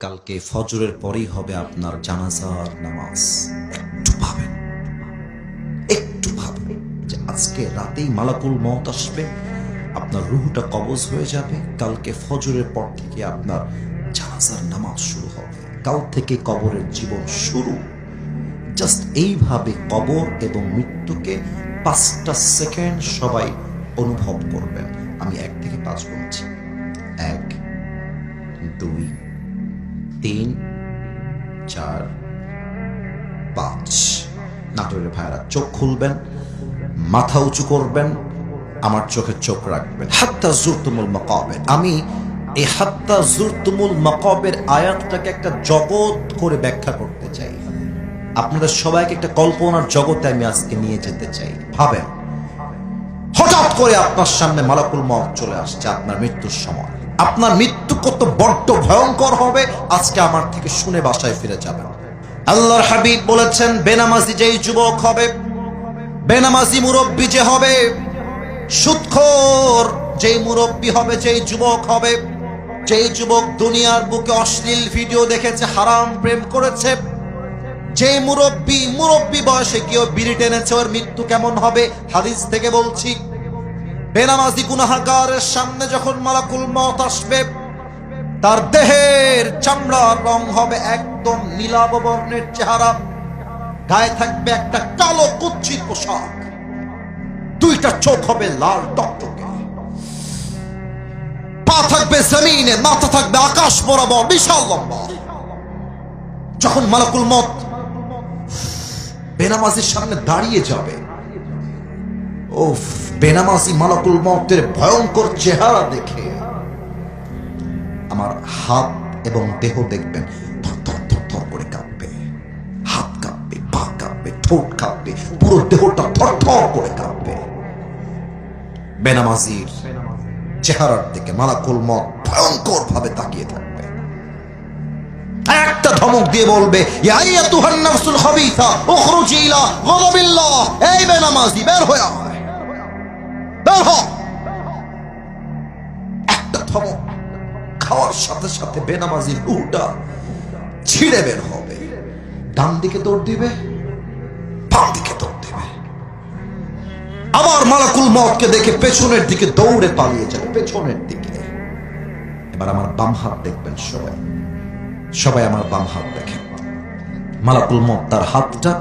কালকে ফজরের পরেই হবে আপনার জানাজার নামাজ। একটু ভাবেন, একটু ভাবেন যে আজকে রাতেই মালাকুল মওত আসবে, আপনার রুহটা কবজ হয়ে যাবে, কালকে ফজরের পর থেকে আপনার জানাজার নামাজ শুরু হবে, কাল থেকে কবরের জীবন শুরু। জাস্ট এইভাবে কবর এবং মৃত্যুকে 5টা সেকেন্ড সবাই অনুভব করবেন। আমি 1 থেকে 5 বলছি। 1, 2, 3, 4, 5। নাটোরের ভাইরা চোখ খুলবেন, মাথা উঁচু করবেন, আমার চোখে চোখ রাখবেন। হাত্তা জুরতুমুল মাকাবির। আমি এই হাত্তা জুরতুমুল মাকাবির আয়াতটাকে একটা জগৎ করে ব্যাখ্যা করতে চাই। আপনাদের সবাইকে একটা কল্পনার জগতে আমি আজকে নিয়ে যেতে চাই। ভাবেন, হঠাৎ করে আপনার সামনে মালাকুল মওত চলে আসছে আপনার মৃত্যুর সময়। আপনার মৃত্যু কত বড্ড ভয়ঙ্কর হবে আজকে আমার থেকে শুনে বাসায় ফিরে যাবেন। আল্লাহর হাবিব বলেছেন, বেনামাজি যেই যুবক হবে, বেনামাজি মুরব্বী যে হবে, সুদখোর যেই মুরব্বী হবে, যেই যুবক হবে, যেই যুবক দুনিয়ার বুকে অশ্লীল ভিডিও দেখেছে, হারাম প্রেম করেছে, যে মুরব্বী বয়সে কেউ বিড়ি টেনেছে, ওর মৃত্যু কেমন হবে? হাদিস থেকে বলছি, বেনামাজি গুনাহগারের সামনে যখন মালাকুল মওত আসবে, তার দেহের চামড়ার রং হবে একদম নীলাভ বর্ণের চেহারা, গায়ে থাকবে একটা কালো কুচ্ছিত পোশাক, 2টা চোখ হবে লাল টকটকে, পা থাকবে জমিনে, মাথা থাকবে আকাশ বরাবর, বিশাল লম্বা। যখন মালাকুল মওত বেনামাজির সামনে দাঁড়িয়ে যাবে, ওফ, বেনামাজি মালাকুল মওতের ভয়ঙ্কর চেহারা দেখে আমার হাত এবং দেহ দেখবেন থর থর থর থর করে কাঁপবে। হাত কাঁপবে, পা কাঁপবে, ঠোঁট কাঁপবে, পুরো দেহটা থর থর করে কাঁপবে। বেনামাজির চেহারার দিকে মালাকুল মওত ভয়ঙ্কর ভাবে তাকিয়ে থাকবে। একটা ধমক দিয়ে বলবে, ইয়া আইয়াতুহান নাফসুল খাবিসা উখরুজি ইলা গাদাবিল্লাহ। এই বেনামাজি, বের হয়ে আয়, বের হ। একটা ধমক খাওয়ার সাথে সাথে বেনামাজির রূহটা ছিঁড়ে বের হবে। ডান দিকে দৌড় দিবে, বাম দিকে দৌড় দিবে, আবার মালাকুল মওতকে দেখে পেছনের দিকে দৌড়ে পালিয়ে যাবে, পেছনের দিকে। এবার আমার বাম হাত দেখবেন সবাই, সবাই আমার বাম হাত দেখেন। মালাকুল মওত তার হাতটা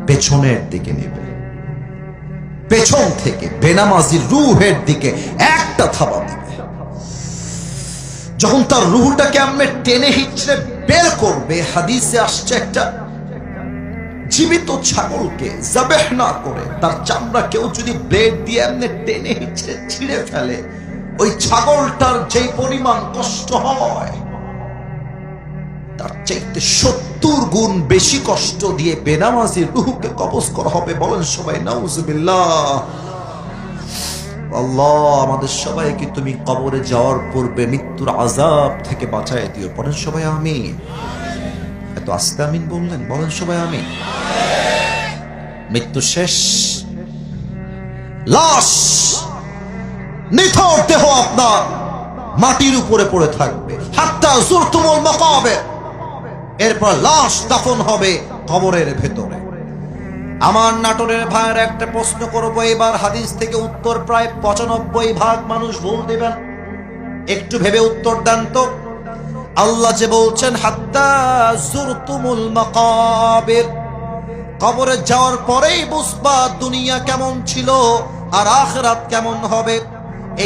পেছনের দিকে নেবে, পেছন থেকে বেনামাজির রূহের দিকে একটা থাবা দিবে। যখন তার রূহটাকে এমনি টেনে হিচড়ে বের করবে, হাদিসে আসছে একটা জীবিত ছাগলকে যাবেহ না করে তার চামড়া কেউ যদি ব্লেড দিয়ে এমনি টেনে হিচড়ে ছিঁড়ে ফেলে, ওই ছাগলটার যে পরিমাণ কষ্ট হয়, তার চাইতে 70 গুণ বেশি কষ্ট দিয়ে বেনামাজির রূহকে কবজ করা হবে। বলেন সবাই নাউজুবিল্লাহ। আল্লাহ আমাদের সবাইকে তুমি কবরে যাওয়ার পূর্বে মৃত্যুর আযাব থেকে বাঁচায় দিও। বলেন সবাই আমিন। এত আস্তে আমিন বললেন, বলেন সবাই আমিন। মৃত্যু শেষ, লাশ নিথর দেহ আপনার মাটির উপরে পড়ে থাকবে, হাত্তা জুরতুমুল মাকাবির। এরপর লাশ দাফন হবে কবরের ভেতরে। আমার নাটোরের ভাইয়ের একটা প্রশ্ন করবো এবার, হাদিস থেকে উত্তর প্রায় 95% মানুষ ভুল দিবেন, একটু ভেবে উত্তর দেন তো। আল্লাহ যে বলছেন হাত্তা জুরতুমুল মাকাবির, কবরে যাওয়ার পরেই বুঝবা দুনিয়া কেমন ছিল আর আখিরাত কেমন হবে।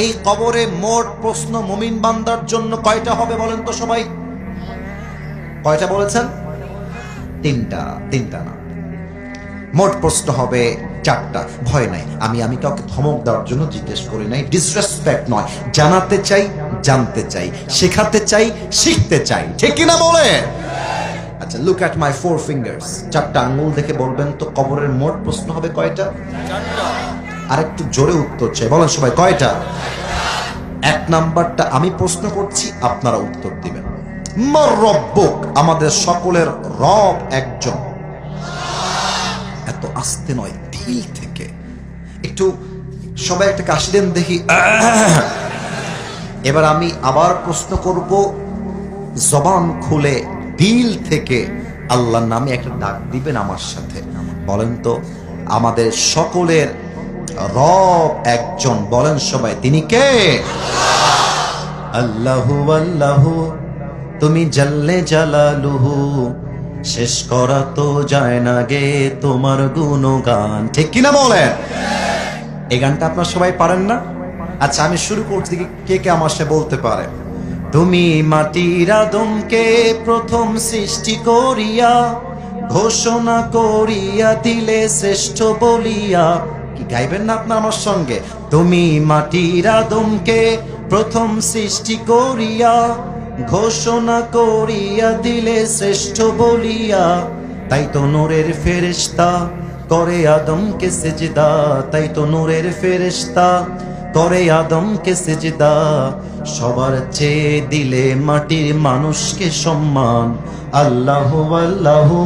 এই কবরে মোট প্রশ্ন মুমিন বান্দার জন্য কয়টা হবে বলেন তো সবাই? কয়টা বলেছেন? 3টা না, মোট প্রশ্ন হবে 4টা। ভয় নাই, আমি কাউকে ধমক দেওয়ার জন্য জিজ্ঞেস করি নাই, ডিসরেসপেক্ট নয়, জানাতে চাই, জানতে চাই, শেখাতে চাই, শিখতে চাই, ঠিক কিনা বলে? আচ্ছা, লুক অ্যাট মাই 4 ফিঙ্গার্স। 4টা আঙ্গুল দেখে বলবেন তো কবরের মোট প্রশ্ন হবে কয়টা? 4টা। আর একটু জোরে উত্তর চাই, বলেন সবাই কয়টা? 1 নাম্বারটা আমি প্রশ্ন করছি, আপনারা উত্তর দিবেন। মার রব্বুক, আমাদের সকলের রব একজন। এত আস্তে নয়, দিল থেকে। একটু সবাই একটা কাশি দেন দেখি। এবার আমি আবার প্রশ্ন করব, জবান খুলে দিল থেকে আল্লাহর নামে একটা ডাক দিবেন আমার সাথে। বলেন তো আমাদের সকলের রব একজন, বলেন সবাই, তিনি কে? আল্লাহু আল্লাহু, তুমি জাল্লে জালালুহু, শেষ করা তো যায় না গে তোমার গুণগান। ঠিক কিনা বলেন? এই গানটা আপনারা সবাই পারেন না? আচ্ছা আমি শুরু করছি, কে কে আমার সাথে বলতে পারে? তুমি মাটির আদমকে প্রথম সৃষ্টি করিয়া ঘোষণা করিয়া দিলে শ্রেষ্ঠ বলিয়া। কি গাইবেন না আপনার আমার সঙ্গে? তুমি মাটির আদমকে প্রথম সৃষ্টি করিয়া ঘোষণা করিয়া দিলে শ্রেষ্ঠ বলিয়া। তাই তো নূরের ফেরেশতা করে আদমকে সেজদা, তাই তো নূরের ফেরেশতা করে আদমকে সেজদা। সবার চেয়ে দিলে মাটির মানুষকে সম্মান। আল্লাহু আল্লাহু,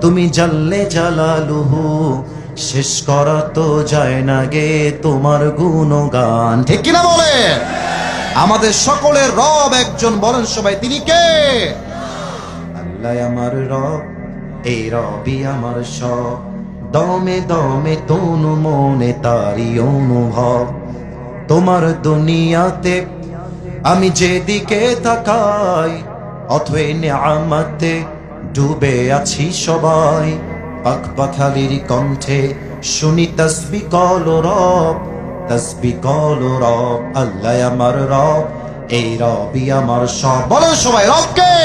তুমি জাল্লে জালালুহু, শেষ করা তো যায় না গে তোমার গুণগান। ঠিক কিনা বলে? আমাদের সকলের রব একজন, বলেন সবাই, তিনি কে? আল্লাহ আমার রব, এই রবই আমার সব, দমে দমে তনু মনে তারি অনুভব। তোমার দুনিয়াতে আমি যেদিকে তাকাই, অথই নিয়ামতে ডুবে আছি সবাই। পাক পাখালির কণ্ঠে শুনি তাসবিহ কল রব, তাসবিহ কল রব। আল্লাহ আমার রব, এই রবই আমার সব, বলেন সবাই, রব কে?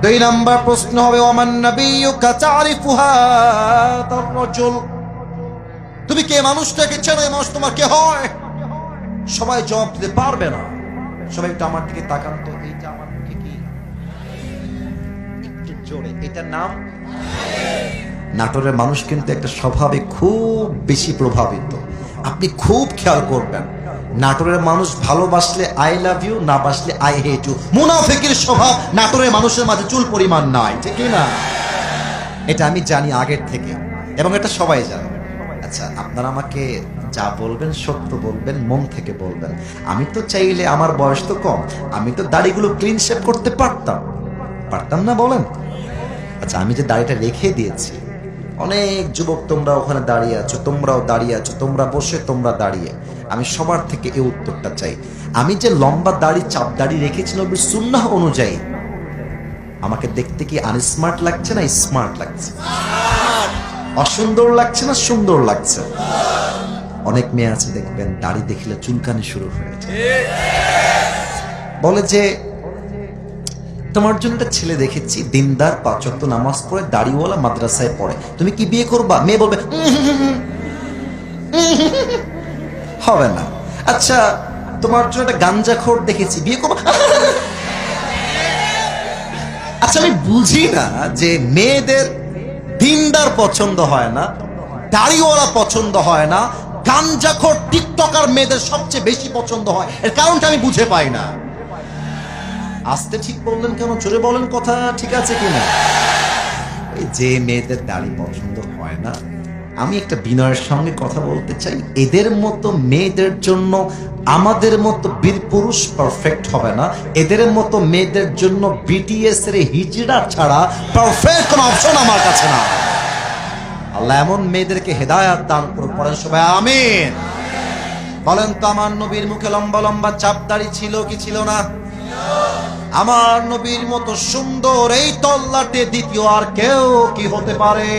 দুই নাম্বার প্রশ্ন হবে, ওমান নাবিয়্যুকা তারিফু হাদার রাজুল, তুমি কে মানুষটাকে চেনো? এই মানুষ তোমার কে হয়? সবাই জবাব দিতে পারবে না। সবাই একটু আমার দিকে তাকান তো, এইটা আমার মুখে কি? একটু জোরে, এটার নাম? নাটোরের মানুষ কিন্তু একটা স্বভাবে খুব বেশি প্রভাবিত, আপনি খুব খেয়াল করবেন। নাটোরের মানুষ ভালোবাসলে আই লাভ ইউ, না বাসলে আই হেট ইউ। মুনাফিকের স্বভাব নাটোরের মানুষের মাঝে চুল পরিমাণ নাই, ঠিক না? এটা আমি জানি আগের থেকে, এবং এটা সবাই জানে। আচ্ছা আপনারা আমাকে যা বলবেন সত্য বলবেন, মন থেকে বলবেন। আমি তো চাইলে, আমার বয়স তো কম, আমি তো দাড়িগুলো ক্লিন শেভ করতে পারতাম না, বলেন? আচ্ছা আমি যে দাড়িটা রেখে দিয়েছি, অনেক যুবক তোমরা ওখানে দাঁড়িয়ে আছো, তোমরাও দাঁড়িয়ে আছো, তোমরা বসে, তোমরা দাঁড়িয়ে, আমি সবার থেকে এই উত্তরটা চাই। আমি যে লম্বা দাড়ি, চাপ দাড়ি রেখেছি নবীর সুন্নাহ অনুযায়ী, আমাকে দেখতে কি আনস্মার্ট লাগছে না স্মার্ট লাগছে? অসুন্দর লাগছে না সুন্দর লাগছে? অনেক মেয়ে আছে দেখবেন দাড়ি দেখলে চুলকানি শুরু হয়ে যায়, বলে যে তোমার জন্য একটা ছেলে দেখেছি, দিনদার, পাঁচ ওয়াক্ত নামাজ পড়ে, দাড়িওয়ালা, মাদ্রাসায় পড়ে, তুমি কি বিয়ে করবা? মেয়ে বলবে হবে না। আচ্ছা তোমার জন্য একটা গাঞ্জাখোর দেখেছি, বিয়ে করবা? আচ্ছা আমি বুঝি না যে মেয়েদের দিনদার পছন্দ হয় না, দাড়িওয়ালা পছন্দ হয় না, গাঞ্জাখোর টিকটকার মেয়েদের সবচেয়ে বেশি পছন্দ হয়, এর কারণটা আমি বুঝে পাই না। আসতে ঠিক বললেন কেন? জোরে বলেন, কথা ঠিক আছে কিনা? ওই যে মেয়েদের দাড়ি পছন্দ হয় না, আমি একটা বিনয়ের সঙ্গে কথা বলতে চাই, এদের মতো মেয়েদের জন্য আমাদের মতো বীর পুরুষ পারফেক্ট হবে না। এদের মতো মেয়েদের জন্য বিটিএস এর হিজড়া ছাড়া পারফেক্ট কোনো অপশন আমার কাছে না। আল্লাহ এমন মেয়েদেরকে হেদায়াত দান করুন, পড়েন সবাই আমিন। বলেন তো আমার নবীর মুখে লম্বা লম্বা চাপ দাড়ি ছিল কি ছিল না? আমার নবীর মতো সুন্দর এই তল্লাটে দ্বিতীয় আর কেউ কি হতে পারে?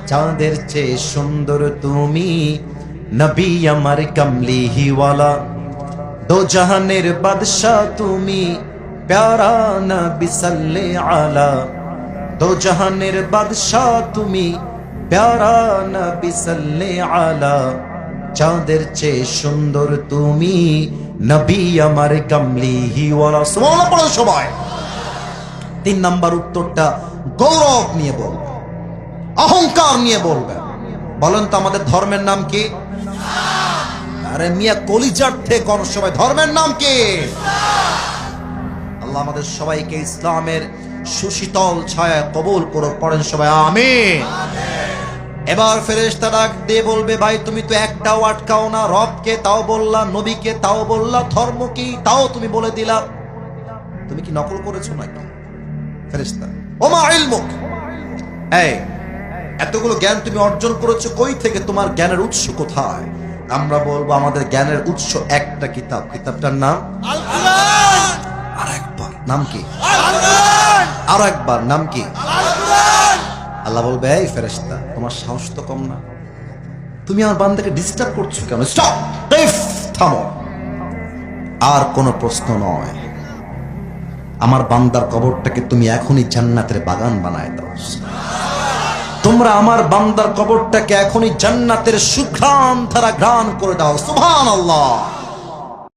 চাঁদের চেয়ে সুন্দর তুমি, নবী আমার কমলিহিওয়ালা, দো জাহানের বাদশাহ তুমি, প্যারা নবী সাল্লে আলা। দো জাহানের বাদশাহ তুমি, প্যারা নবী সাল্লে আলা। চাঁদের চেয়ে সুন্দর তুমি, নবী আমার কমলিহিওয়ালা। সুবহানাল্লাহ পড়ো সবাই। 3 নাম্বার উত্তরটা গৌরব নিয়ে বলবেন, অহংকার নিয়ে বলবেন। বলেন তো আমাদের ধর্মের নাম কি? আরে মিয়া কলিজার থেকে কোন সবাই, ধর্মের নাম কি? আল্লাহ আমাদের সবাইকে ইসলামের সুশীতল ছায়া কবুল করুক, পড়েন সবাই আমিন। এবার ফেরেশতা ডাক দিয়ে বলবে, ভাই তুমি তো একটাও আটকাও না, রবকে তাও বললা, নবীকে তাও বললা, ধর্ম কি তাও তুমি বলে দিলা, তুমি কি নকল করেছো নাকি? ফেরেশতা, ওমা ইলমুক, এই এতগুলো জ্ঞান তুমি অর্জন করেছো কই থেকে? তোমার জ্ঞানের উৎস কোথায়? আমরা বলবো আমাদের জ্ঞানের উৎস একটা কিতাব, কিতাবটার নাম আল কুরআন। আর একবার নাম কি? আল কুরআন। আর একবার নাম কি? আল কুরআন। আল্লাহ বলবে, এই ফেরেশতা, তোমার সাহস তো কম না, তুমি আমার বান্দাকে ডিস্টার্ব করছো কেন? স্টপ, থামো। আর কোনো প্রশ্ন নয়, আমার বান্দার কবরটাকে তুমি এখনই জান্নাতের বাগান বানায় দাও। তোমরা আমার বান্দার কবরটাকে এখনই জান্নাতের সুঘ্রাণ ধারা ঘ্রাণ করে দাও। সুবহানাল্লাহ।